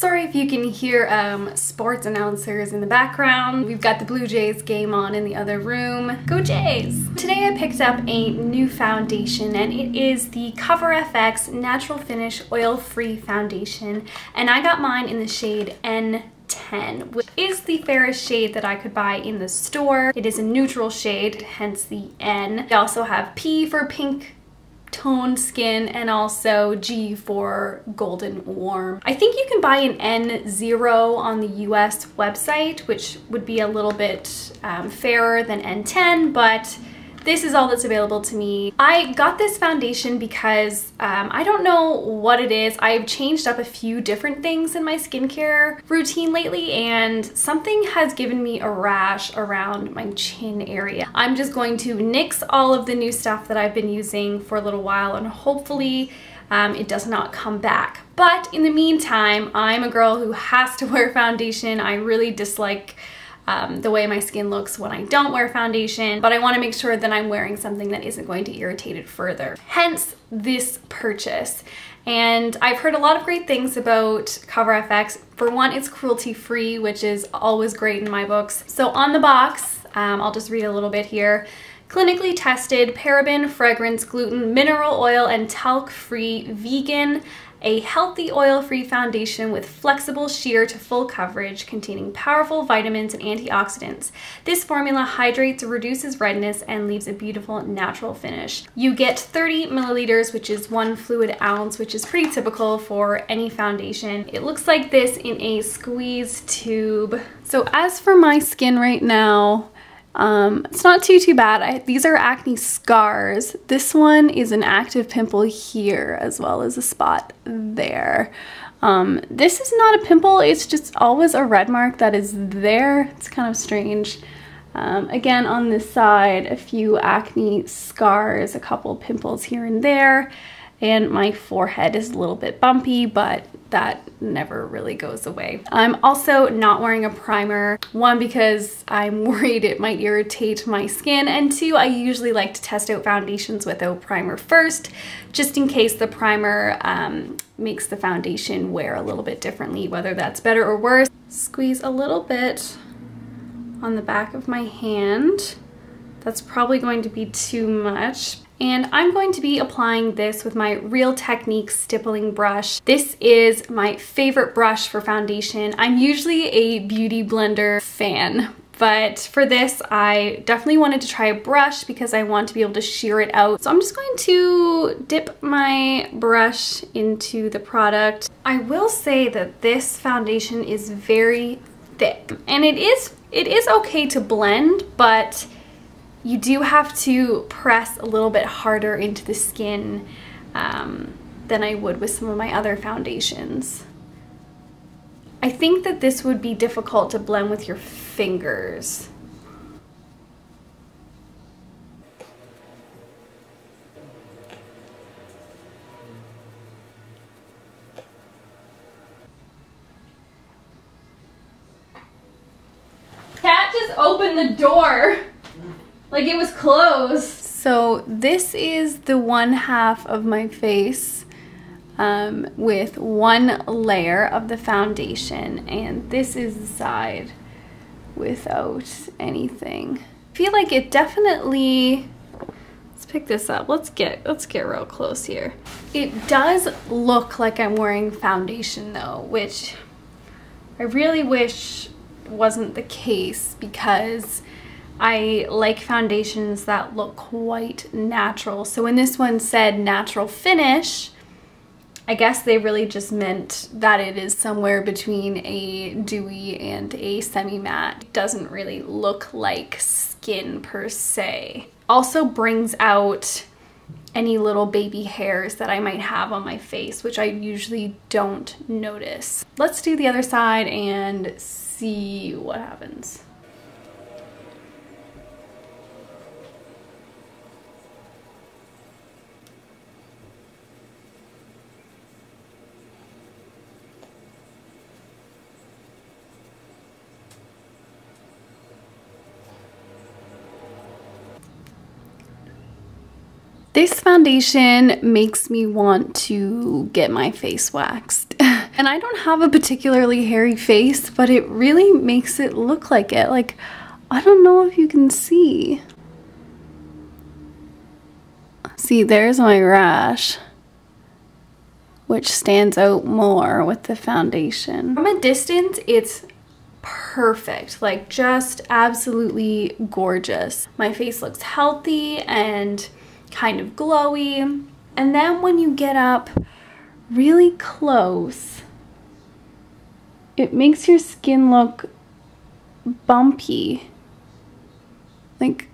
Sorry if you can hear sports announcers in the background. We've got the Blue Jays game on in the other room. Go Jays! Today I picked up a new foundation, and it is the Cover FX Natural Finish Oil-Free Foundation, and I got mine in the shade N10, which is the fairest shade that I could buy in the store. It is a neutral shade, hence the N. I also have P for pink toned skin and also G for golden warm. I think you can buy an N0 on the US website, which would be a little bit fairer than N10, but this is all that's available to me. I got this foundation because I don't know what it is. I've changed up a few different things in my skincare routine lately, and something has given me a rash around my chin area. I'm just going to nix all of the new stuff that I've been using for a little while, and hopefully it does not come back. But in the meantime, I'm a girl who has to wear foundation. I really dislike the way my skin looks when I don't wear foundation, but I want to make sure that I'm wearing something that isn't going to irritate it further. Hence this purchase. And I've heard a lot of great things about Cover FX. For one, it's cruelty free, which is always great in my books. So on the box, I'll just read a little bit here. Clinically tested, paraben, fragrance, gluten, mineral oil, and talc free, vegan, a healthy oil-free foundation with flexible sheer to full coverage containing powerful vitamins and antioxidants. This formula hydrates, reduces redness, and leaves a beautiful natural finish. You get 30 milliliters, which is 1 fluid ounce, which is pretty typical for any foundation. It looks like this in a squeeze tube. So as for my skin right now, it's not too bad. These are acne scars. This one is an active pimple here as well as a spot there. This is not a pimple, it's just always a red mark that is there. It's kind of strange. Again, on this side, a few acne scars, a couple pimples here and there, and my forehead is a little bit bumpy, but that never really goes away. I'm also not wearing a primer, one, because I'm worried it might irritate my skin, and two, I usually like to test out foundations without primer first, just in case the primer makes the foundation wear a little bit differently, whether that's better or worse. Squeeze a little bit on the back of my hand. That's probably going to be too much. And I'm going to be applying this with my Real Technique stippling brush. This is my favorite brush for foundation. I'm usually a Beauty Blender fan, but for this, I definitely wanted to try a brush because I want to be able to shear it out. So I'm just going to dip my brush into the product. I will say that this foundation is very thick, and it is okay to blend, but you do have to press a little bit harder into the skin than I would with some of my other foundations. I think that this would be difficult to blend with your fingers. Cat just opened the door. Like it was closed. So this is the one half of my face with one layer of the foundation, and this is the side without anything. I feel like it definitely, let's pick this up. Let's get real close here. It does look like I'm wearing foundation though, which I really wish wasn't the case, because I like foundations that look quite natural. So when this one said natural finish, I guess they really just meant that it is somewhere between a dewy and a semi-matte. It doesn't really look like skin per se. Also brings out any little baby hairs that I might have on my face, which I usually don't notice. Let's do the other side and see what happens. This foundation makes me want to get my face waxed. And I don't have a particularly hairy face, but it really makes it look like it. Like, I don't know if you can see. See, there's my rash, which stands out more with the foundation. From a distance, it's perfect, like just absolutely gorgeous. My face looks healthy and kind of glowy. And then when you get up really close, it makes your skin look bumpy. Like,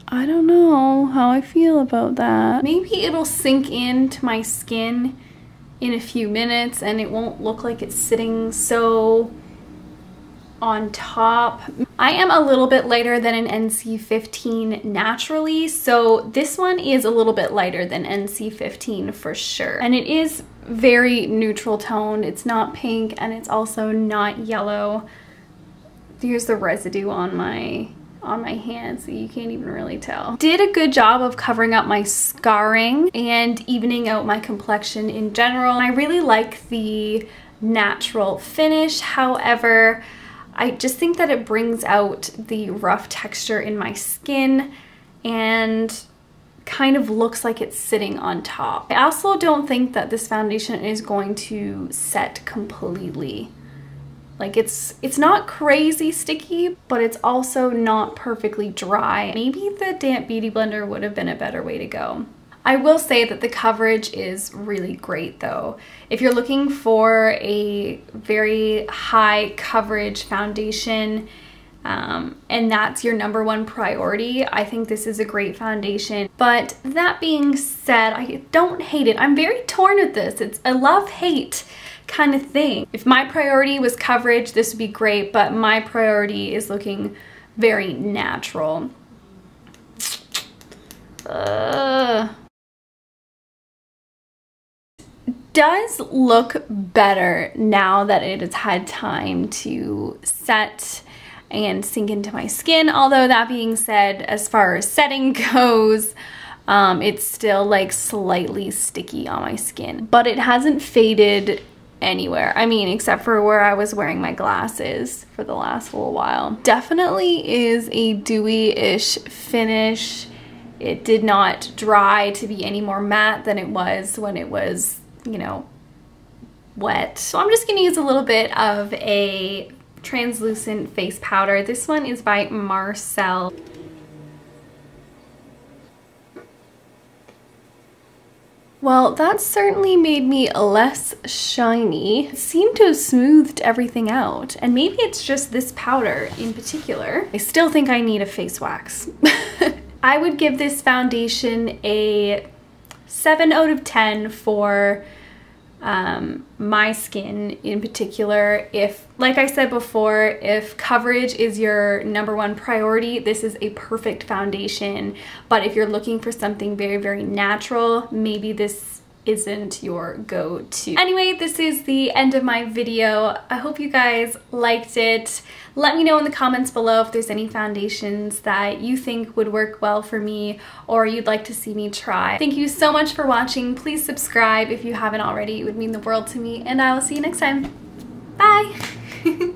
I don't know how I feel about that. Maybe it'll sink into my skin in a few minutes and it won't look like it's sitting so on top. I am a little bit lighter than an NC15 naturally, so this one is a little bit lighter than NC15 for sure. And it is very neutral toned. It's not pink and it's also not yellow. Here's the residue on my hand, so you can't even really tell. Did a good job of covering up my scarring and evening out my complexion in general. I really like the natural finish. However, I just think that it brings out the rough texture in my skin and kind of looks like it's sitting on top. I also don't think that this foundation is going to set completely. Like, it's not crazy sticky, but it's also not perfectly dry. Maybe the damp beauty blender would have been a better way to go. I will say that the coverage is really great though. If you're looking for a very high coverage foundation, and that's your #1 priority, I think this is a great foundation. But that being said, I don't hate it. I'm very torn with this. It's a love-hate kind of thing. If my priority was coverage, this would be great, but my priority is looking very natural. Does look better now that it has had time to set and sink into my skin. Although that being said, as far as setting goes, it's still like slightly sticky on my skin, but it hasn't faded anywhere. I mean, except for where I was wearing my glasses for the last little while. Definitely is a dewy-ish finish. It did not dry to be any more matte than it was when it was, you know, wet. So I'm just gonna use a little bit of a translucent face powder. This one is by Marcel. Well, that certainly made me less shiny. It seemed to have smoothed everything out, and maybe it's just this powder in particular. I still think I need a face wax. I would give this foundation a 7 out of 10 for my skin in particular. If, like I said before, if coverage is your #1 priority, this is a perfect foundation. But if you're looking for something very, very natural, maybe this isn't your go-to. Anyway, this is the end of my video. I hope you guys liked it. Let me know in the comments below if there's any foundations that you think would work well for me or you'd like to see me try. Thank you so much for watching. Please subscribe if you haven't already. It would mean the world to me, and I will see you next time. Bye!